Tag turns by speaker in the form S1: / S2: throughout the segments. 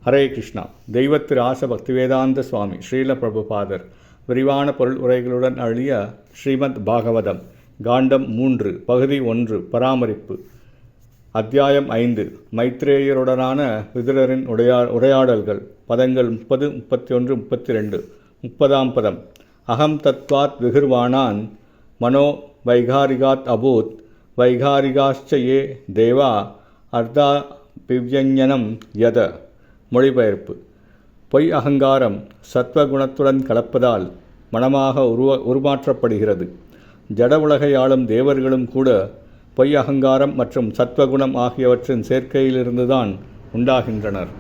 S1: ஹரே கிருஷ்ணா. தெய்வத்திரு ஆச பக்திவேதாந்த சுவாமி ஸ்ரீல பிரபுபாதர் விரிவான பொருள் உரைகளுடன் அழிய ஸ்ரீமத் பாகவதம் காண்டம் 3 பகுதி 1 பராமரிப்பு அத்தியாயம் 5 மைத்ரேயருடனான விதுரரின் உரையாடல்கள் பதங்கள் 30, 31, 32. 30ஆம் பதம். அகம் தத்வாத் விகிர்வாணான் மனோ வைகாரிகாத் அபூத் வைகாரிகாச்ச ஏ தேவா அர்த்தா பிவ்யஞனம் யத. மொழிபெயர்ப்பு. பொய் அகங்காரம் சத்வகுணத்துடன் கலப்பதால் மனமாக உருமாற்றப்படுகிறது. ஜட உலகை ஆளும் தேவர்களும் கூட பொய் அகங்காரம் மற்றும் சத்வகுணம் ஆகியவற்றின் சேர்க்கையிலிருந்துதான் உண்டாகின்றனர்.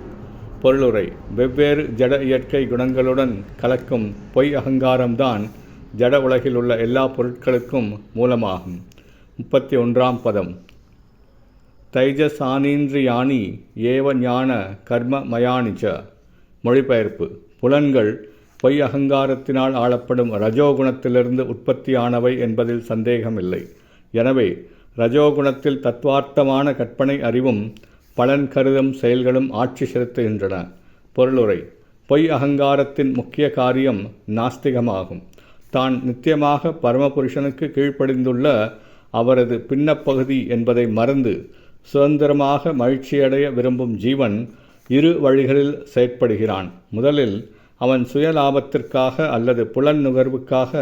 S1: பொருளுரை. வெவ்வேறு ஜட இயற்கை குணங்களுடன் கலக்கும் பொய் அகங்காரம்தான் ஜட உலகில் உள்ள எல்லா பொருட்களுக்கும் மூலமாகும். 31ஆம் பதம். தைஜசானீந்திரியாணி ஏவ ஞான கர்ம மயானிச்ச. மொழிபெயர்ப்பு. புலன்கள் பொய் அகங்காரத்தினால் ஆளப்படும் ரஜோகுணத்திலிருந்து உற்பத்தியானவை என்பதில் சந்தேகமில்லை. எனவே ரஜோகுணத்தில் தத்வார்த்தமான கற்பனை அறிவும் பலன் கருதும் செயல்களும் ஆட்சி செலுத்துகின்றன. பொருளுரை. பொய் அகங்காரத்தின் முக்கிய காரியம் நாஸ்திகமாகும். தான் நித்தியமாக பரமபுருஷனுக்கு கீழ்ப்படிந்துள்ள அவரது பின்னப்பகுதி என்பதை மறந்து சுதந்திரமாக மகிழ்ச்சியடைய விரும்பும் ஜீவன் இரு வழிகளில் செயற்படுகிறான். முதலில் அவன் சுய லாபத்திற்காக அல்லது புலன் நுகர்வுக்காக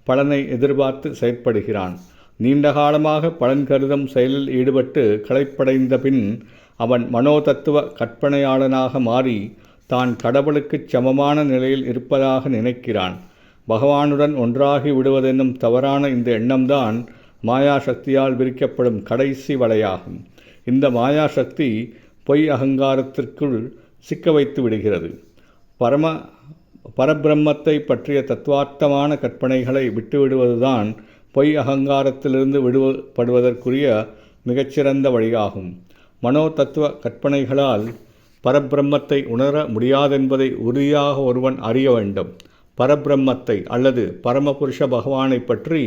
S1: பலனை எதிர்பார்த்து செயற்படுகிறான். நீண்டகாலமாக பலன் கருதும் செயலில் ஈடுபட்டு களைப்படைந்த பின் அவன் மனோதத்துவ கற்பனையாளனாக மாறி தான் கடவுளுக்குச் சமமான நிலையில் இருப்பதாக நினைக்கிறான். பகவானுடன் ஒன்றாகி விடுவதென்னும் தவறான இந்த எண்ணம்தான் மாயாசக்தியால் விரிக்கப்படும் கடைசி வலையாகும். இந்த மாயாசக்தி பொய் அகங்காரத்திற்குள் சிக்க வைத்து விடுகிறது. பரபிரம்மத்தை பற்றிய தத்துவார்த்தமான கற்பனைகளை விட்டுவிடுவதுதான் பொய் அகங்காரத்திலிருந்து விடுபடுவதற்குரிய மிகச்சிறந்த வழியாகும். மனோ தத்துவ கற்பனைகளால் பரபிரம்மத்தை உணர முடியாதென்பதை உறுதியாக ஒருவன் அறிய வேண்டும். பரபிரம்மத்தை அல்லது பரமபுருஷ பகவானை பற்றி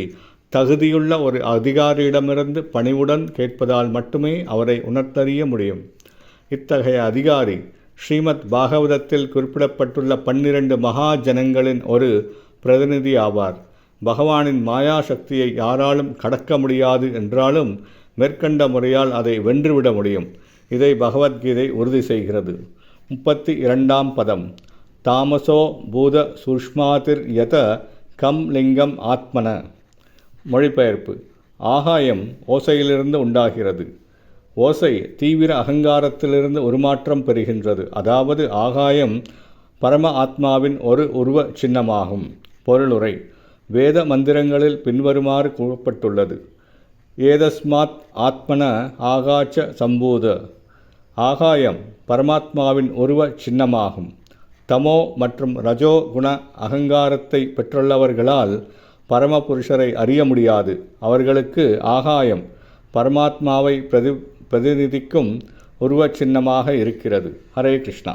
S1: தகுதியுள்ள ஒரு அதிகாரியிடமிருந்து பணிவுடன் கேட்பதால் மட்டுமே அவரை உணர்த்தறிய முடியும். இத்தகைய அதிகாரி ஸ்ரீமத் பாகவதத்தில் குறிப்பிடப்பட்டுள்ள 12 மகா ஜனங்களின் ஒரு பிரதிநிதி ஆவார். பகவானின் மாயா சக்தியை யாராலும் கடக்க முடியாது என்றாலும் மேற்கண்ட முறையால் அதை வென்றுவிட முடியும். இதை பகவத்கீதை உறுதி செய்கிறது. 32ஆம் பதம். தாமசோ பூத சூஷ்மாதிர் யத கம் லிங்கம் ஆத்மன. மொழிபெயர்ப்பு. ஆகாயம் ஓசையிலிருந்து உண்டாகிறது. ஓசை தீவிர அகங்காரத்திலிருந்து உருமாற்றம் பெறுகின்றது. அதாவது ஆகாயம் பரம ஆத்மாவின் ஒரு உருவ சின்னமாகும். பொருளுரை. வேத மந்திரங்களில் பின்வருமாறு கூறப்பட்டுள்ளது. ஏதஸ்மாத் ஆத்மன ஆகாச்ச சம்பூத. ஆகாயம் பரமாத்மாவின் உருவ சின்னமாகும். தமோ மற்றும் ரஜோ குண அகங்காரத்தை பெற்றுள்ளவர்களால் பரமபுருஷரை அறிய முடியாது. அவர்களுக்கு ஆகாயம் பரமாத்மாவை பிரதிநிதிக்கும் உருவ சின்னமாக இருக்கிறது. ஹரே கிருஷ்ணா.